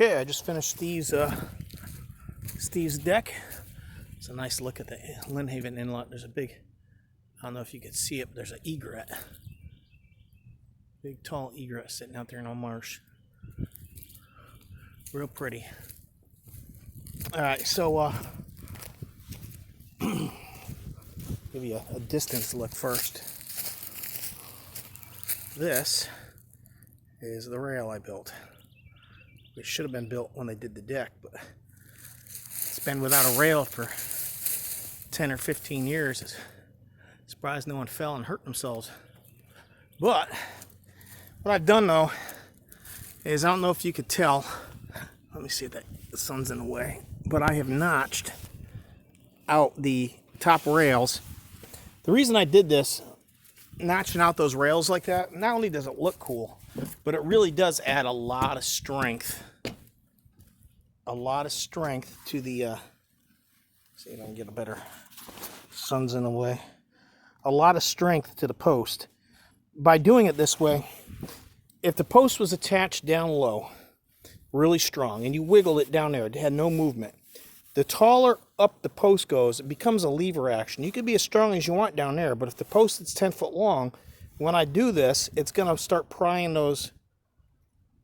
Okay, I just finished Steve's deck. It's a nice look at the Lynnhaven Inlet. There's a big, I don't know if you can see it, but there's an egret. Big tall egret sitting out there in a marsh. Real pretty. Alright, so give you a distance look first. This is the rail I built. It should have been built when they did the deck, but it's been without a rail for 10 or 15 years. It's surprised no one fell and hurt themselves. But what I've done though is, I don't know if you could tell, let me see if the sun's in the way, but I have notched out the top rails. The reason I did this, notching out those rails like that, not only does it look cool, but it really does add a lot of strength. A lot of strength to the, see if I can get a better, sun's in the way. A lot of strength to the post. By doing it this way, if the post was attached down low, really strong, and you wiggled it down there, it had no movement, the taller up the post goes, it becomes a lever action. You could be as strong as you want down there, but if the post is 10 foot long, when I do this, it's going to start prying those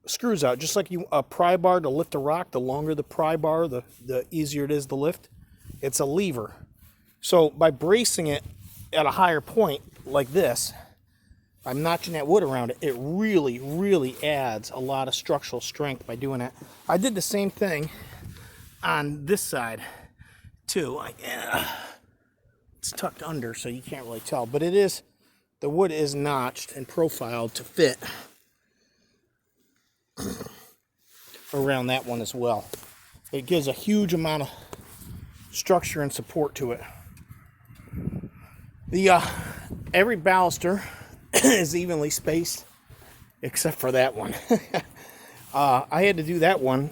screws out. Just like a pry bar to lift a rock, the longer the pry bar, the easier it is to lift. It's a lever. So by bracing it at a higher point like this, I'm notching that wood around it, it really, really adds a lot of structural strength by doing that. I did the same thing on this side too. It's tucked under so you can't really tell, but it is, the wood is notched and profiled to fit around that one as well. It gives a huge amount of structure and support to it. The every baluster is evenly spaced except for that one. I had to do that one.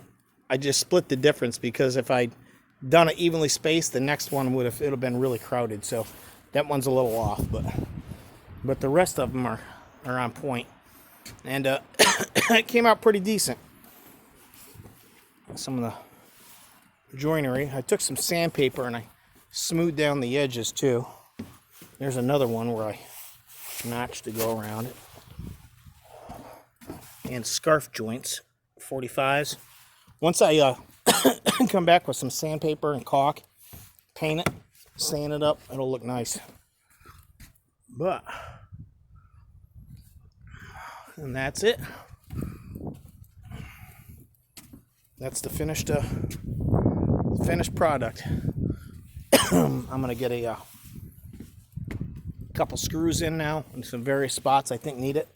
I just split the difference because if I'd done it evenly spaced, the next one would have been really crowded. So that one's a little off, but the rest of them are on point. And it came out pretty decent. Some of the joinery, I took some sandpaper and I smoothed down the edges too. There's another one where I notched to go around it. And scarf joints, 45s. Once I come back with some sandpaper and caulk, paint it, sand it up, it'll look nice. But, and that's it. That's the finished product. I'm gonna get a couple screws in now in some various spots I think need it,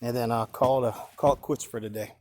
and then call it quits for today.